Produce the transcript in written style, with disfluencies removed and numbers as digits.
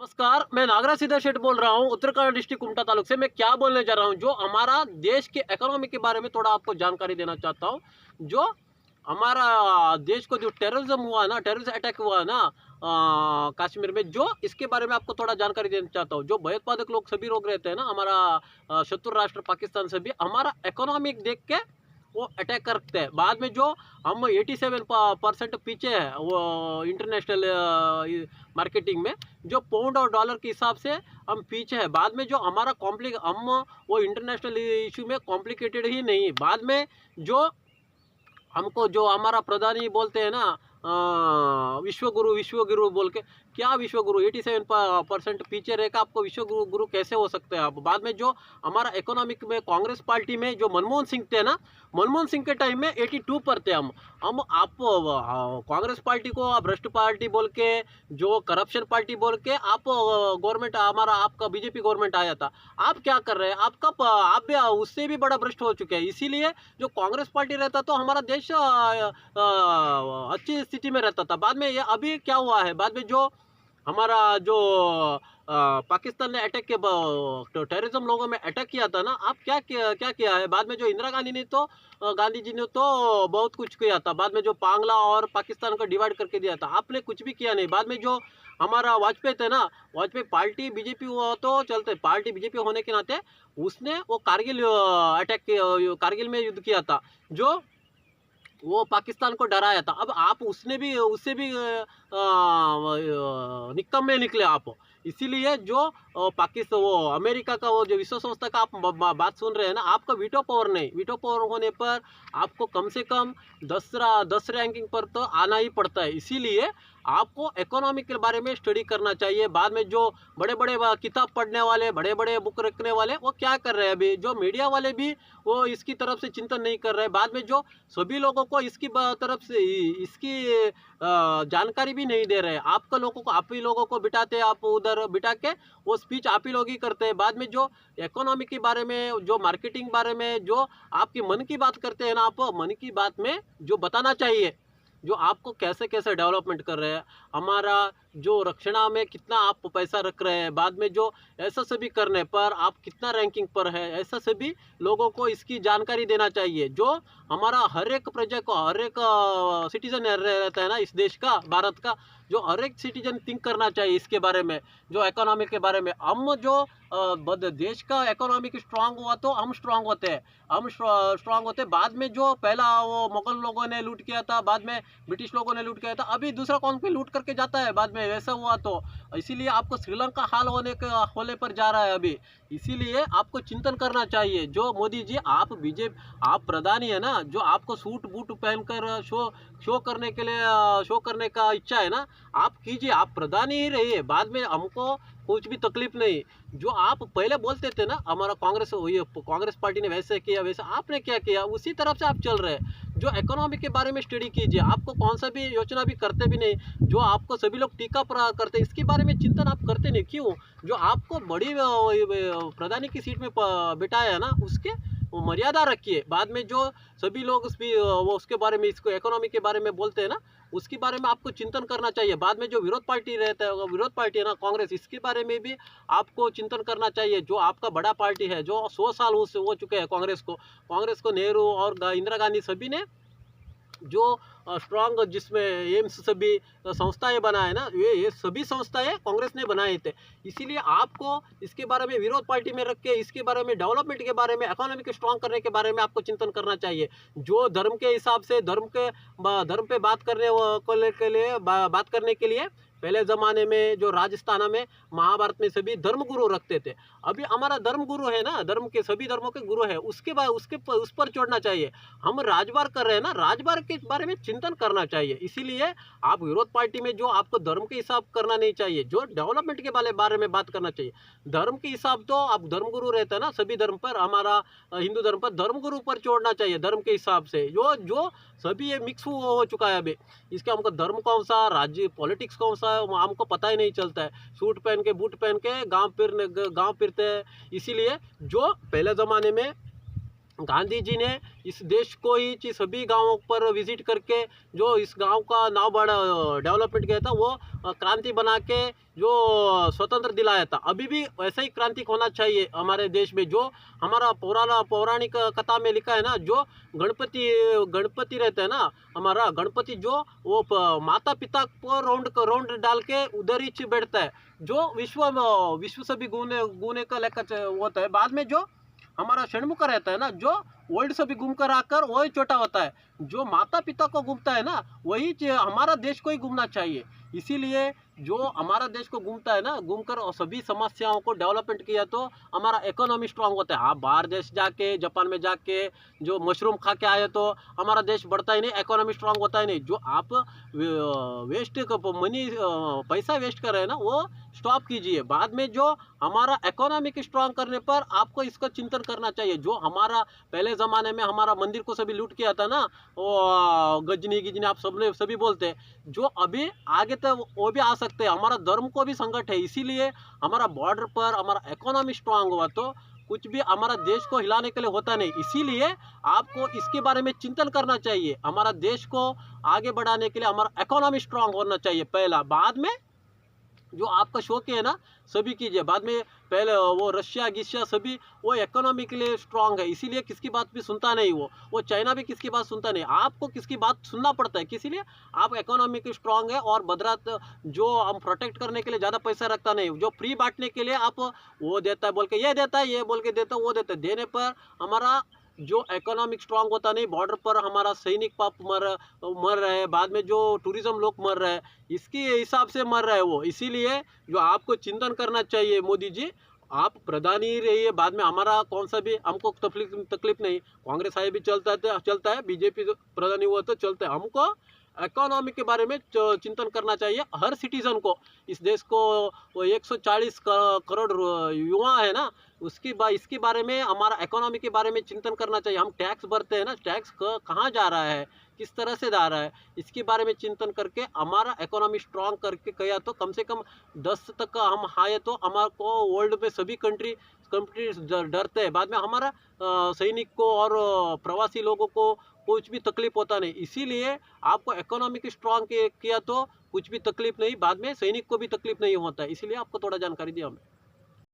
नमस्कार, मैं नागराज सीधा शेठ बोल रहा हूँ उत्तराखंड डिस्ट्रिक्ट कुमटा तालुक से। मैं क्या बोलने जा रहा हूँ, जो हमारा देश के इकोनॉमी के बारे में थोड़ा आपको जानकारी देना चाहता हूँ। जो हमारा देश को जो टेररिज्म हुआ ना, टेररिस्ट अटैक हुआ ना कश्मीर में, जो इसके बारे में आपको थोड़ा जानकारी देना चाहता हूँ। जो भयोत्पादक लोग सभी लोग रहते हैं ना, हमारा शत्रु राष्ट्र पाकिस्तान से भी हमारा इकोनॉमिक देख के वो अटैक करते हैं। बाद में जो हम 87% पीछे है वो इंटरनेशनल मार्केटिंग में, जो पाउंड और डॉलर के हिसाब से हम पीछे है। बाद में जो हमारा हम वो इंटरनेशनल इशू में कॉम्प्लिकेटेड ही नहीं। बाद में जो हमको जो हमारा प्रधानी बोलते हैं ना, विश्वगुरु विश्वगुरु बोल के, क्या विश्वगुरु 87% पीछे रहेगा, आपको विश्वगुरु गुरु कैसे हो सकते हैं आप। बाद में जो हमारा इकोनॉमिक में कांग्रेस पार्टी में जो मनमोहन सिंह थे ना, मनमोहन सिंह के टाइम में 82 पर थे हम आप कांग्रेस पार्टी को आप भ्रष्ट पार्टी बोल के, जो करप्शन पार्टी बोल के आप गवर्नमेंट हमारा आपका बीजेपी गवर्नमेंट आया था। आप क्या कर रहे हैं, आप भी उससे भी बड़ा भ्रष्ट हो चुके हैं। इसीलिए जो कांग्रेस पार्टी रहता तो हमारा देश अच्छी स्थिति में रहता था। बाद में ये अभी क्या हुआ है, बाद में जो हमारा जो पाकिस्तान ने अटैक के टेररिज्म लोगों में अटैक किया था ना, आप क्या किया है। बाद में जो इंदिरा गांधी ने तो गांधी जी ने तो बहुत कुछ किया था। बाद में जो पांगला और पाकिस्तान को डिवाइड करके दिया था, आपने कुछ भी किया नहीं। बाद में जो हमारा वाजपेयी थे ना, वाजपेयी पार्टी बीजेपी हुआ तो चलते, पार्टी बीजेपी होने के नाते उसने वो कारगिल अटैक कारगिल में युद्ध किया था, जो वो पाकिस्तान को डराया था। अब आप उससे भी निकम्मे निकले आप। इसीलिए जो पाकिस्तान वो अमेरिका का वो जो विश्व संस्था का आप बात सुन रहे हैं ना, आपका वीटो पावर नहीं, वीटो पावर होने पर आपको कम से कम 10 रैंकिंग पर तो आना ही पड़ता है। इसीलिए आपको इकोनॉमी के बारे में स्टडी करना चाहिए। बाद में जो बड़े बड़े किताब पढ़ने वाले, बड़े बड़े बुक रखने वाले, वो क्या कर रहे हैं अभी, जो मीडिया वाले भी वो इसकी तरफ से चिंतन नहीं कर रहे हैं। बाद में जो सभी लोगों को इसकी तरफ से इसकी जानकारी भी नहीं दे रहे। आपका लोगों को आप ही लोगों को बिठाते, आप उधर बिठा के वो स्पीच आप ही लोग ही करते हैं। बाद में जो इकोनॉमी के बारे में, जो मार्केटिंग बारे में, जो आपकी मन की बात करते हैं ना, आप मन की बात में जो बताना चाहिए, जो आपको कैसे कैसे डेवलपमेंट कर रहे हैं, हमारा जो रक्षणा में कितना आप पैसा रख रहे हैं। बाद में जो ऐसा सभी करने पर आप कितना रैंकिंग पर है, ऐसा सभी लोगों को इसकी जानकारी देना चाहिए। जो हमारा हर एक प्रजा को, हर एक सिटीजन रहता है ना इस देश का, भारत का, जो हर एक सिटीजन थिंक करना चाहिए इसके बारे में, जो इकोनॉमी के बारे में। हम जो देश का इकोनॉमिक स्ट्रांग हुआ तो हम स्ट्रांग होते हैं, हम स्ट्रांग होते। बाद में जो पहला वो मुगल लोगों ने लूट किया था, बाद में ब्रिटिश लोगों ने लूट किया था, अभी दूसरा कौन पे लूट करके जाता है बाद में, वैसा हुआ तो इसीलिए आपको श्रीलंका हाल होने पर जा रहा है अभी। इसीलिए आपको चिंतन करना चाहिए। जो मोदी जी, आप बीजेपी, आप प्रधानी है ना, जो आपको सूट बूट पहनकर शो करने के लिए शो करने का इच्छा है ना, आप कीजिए, आप प्रधानी ही रहिए। बाद में हमको कुछ भी तकलीफ नहीं। जो आप पहले बोलते थे ना, हमारा कांग्रेस पार्टी ने वैसे किया, वैसे आपने क्या किया, उसी तरफ से आप चल रहे हैं। जो इकोनॉमी के बारे में स्टडी कीजिए, आपको कौन सा भी योजना भी करते भी नहीं, जो आपको सभी लोग टीका करते, इसके बारे में चिंतन आप करते नहीं, क्यों। जो आपको बड़ी प्रधानी की सीट में बिठाया है ना, उसके मर्यादा रखिए। बाद में जो सभी लोग वो उसके बारे में, इसको इकोनॉमी के बारे में बोलते हैं ना, उसके बारे में आपको चिंतन करना चाहिए। बाद में जो विरोध पार्टी रहता है, विरोध पार्टी है ना कांग्रेस, इसके बारे में भी आपको चिंतन करना चाहिए। जो आपका बड़ा पार्टी है, जो 100 साल उससे हो चुके हैं कांग्रेस को नेहरू और इंदिरा गांधी सभी ने जो स्ट्रांग, जिसमें एम्स सभी संस्थाएं बनाए ना, ये सभी संस्थाएं कांग्रेस ने बनाए थे। इसीलिए आपको इसके बारे में विरोध पार्टी में रख के, इसके बारे में डेवलपमेंट के बारे में, इकोनॉमी को स्ट्रांग करने के बारे में आपको चिंतन करना चाहिए। जो धर्म के हिसाब से, धर्म पे बात करने के लिए पहले ज़माने में जो राजस्थान में महाभारत में सभी धर्म गुरु रखते थे। अभी हमारा धर्म गुरु है ना, धर्म के सभी धर्मों के गुरु है, उस पर छोड़ना चाहिए। हम राजबार कर रहे हैं ना, राजबार के बारे में चिंतन करना चाहिए। इसीलिए आप विरोध पार्टी में जो आपको धर्म के हिसाब करना नहीं चाहिए, जो डेवलपमेंट के बारे में बात करना चाहिए। धर्म के हिसाब तो आप धर्म गुरु रहते हैं ना, सभी धर्म पर, हमारा हिंदू धर्म पर धर्म गुरु पर छोड़ना चाहिए। धर्म के हिसाब से जो सभी ये मिक्स हो चुका है अभी, इसके हमको धर्म कौन सा, राज्य पॉलिटिक्स कौन सा है, हमको पता ही नहीं चलता है। सूट पहन के, बूट पहन के गांव फिरते हैं। इसीलिए जो पहले ज़माने में गांधी जी ने इस देश को ही सभी गांवों पर विजिट करके जो इस गांव का नाव बड़ा डेवलपमेंट किया था, वो क्रांति बना के जो स्वतंत्र दिलाया था। अभी भी वैसा ही क्रांतिक होना चाहिए हमारे देश में। जो हमारा पुराना पौराणिक कथा में लिखा है ना, जो गणपति गणपति रहते हैं ना, हमारा गणपति जो वो माता पिता को राउंड डाल के उधर ही बैठता है। जो विश्व से भी गुने गुने का लेकर होता है। बाद में जो हमारा षणमुख रहता है ना, जो वर्ल्ड से भी घूम कर आकर वही छोटा होता है। जो माता पिता को घूमता है ना, वही हमारा देश को ही घूमना चाहिए। इसीलिए जो हमारा देश को घूमता है ना, घूमकर सभी समस्याओं को डेवलपमेंट किया तो हमारा इकोनॉमी स्ट्रांग होता है। आप बाहर देश जाके, जापान में जाके जो मशरूम खा के आए तो हमारा देश बढ़ता ही नहीं, इकोनॉमी स्ट्रांग होता ही नहीं। जो आप वेस्ट मनी पैसा वेस्ट कर रहे हैं ना, वो स्टॉप कीजिए। बाद में जो हमारा इकोनॉमी की स्ट्रांग करने पर आपको इसका चिंतन करना चाहिए। जो हमारा पहले ज़माने में हमारा मंदिर को सभी लूट किया था ना, वो गजनी गिजनी आप सबने सभी बोलते हैं, जो अभी आगे तक वो भी आ सकते हैं। हमारा धर्म को भी संकट है, इसीलिए हमारा बॉर्डर पर हमारा इकोनॉमी स्ट्रांग हुआ तो कुछ भी हमारा देश को हिलाने के लिए होता नहीं। इसीलिए आपको इसके बारे में चिंतन करना चाहिए। हमारा देश को आगे बढ़ाने के लिए हमारा इकोनॉमी स्ट्रांग होना चाहिए पहला। बाद में जो आपका शौक है ना, सभी कीजिए। बाद में पहले वो रशिया गिशिया सभी वो इकोनॉमी के लिए स्ट्रांग है, इसीलिए किसकी बात भी सुनता नहीं। वो चाइना भी किसकी बात सुनता नहीं। आपको किसकी बात सुनना पड़ता है, इसीलिए आप इकोनॉमी की स्ट्रांग है। और बदरात जो हम प्रोटेक्ट करने के लिए ज़्यादा पैसा रखता नहीं, जो फ्री बांटने के लिए आप वो देता है बोल के ये देता है, ये बोल के देता है, वो देता है। देने पर हमारा जो इकोनॉमिक स्ट्रांग होता नहीं, बॉर्डर पर हमारा सैनिक पाप मर रहे हैं। बाद में जो टूरिज्म लोग मर रहे हैं, इसके हिसाब से मर रहे हैं वो। इसीलिए जो आपको चिंतन करना चाहिए मोदी जी, आप प्रधानी रहिए। बाद में हमारा कौन सा भी हमको तकलीफ नहीं। कांग्रेस आए भी चलता है, बीजेपी प्रधानी हुआ तो चलता है। हमको इकोनॉमी के बारे में चिंतन करना चाहिए हर सिटीजन को। इस देश को वो 140 करोड़ युवा है ना, इसके बारे में हमारा इकोनॉमी के बारे में चिंतन करना चाहिए। हम टैक्स भरते हैं ना, टैक्स कहाँ जा रहा है, किस तरह से जा रहा है, इसके बारे में चिंतन करके हमारा इकोनॉमी स्ट्रांग करके किया तो कम से कम 10 तक का हम आए तो हमारे को वर्ल्ड में सभी कंट्रीज डरते हैं। बाद में हमारा सैनिक को और प्रवासी लोगों को कुछ भी तकलीफ होता नहीं। इसीलिए आपको इकोनॉमिक स्ट्रांग किया तो कुछ भी तकलीफ नहीं, बाद में सैनिक को भी तकलीफ नहीं होता है। इसीलिए आपको थोड़ा जानकारी दिया हमें।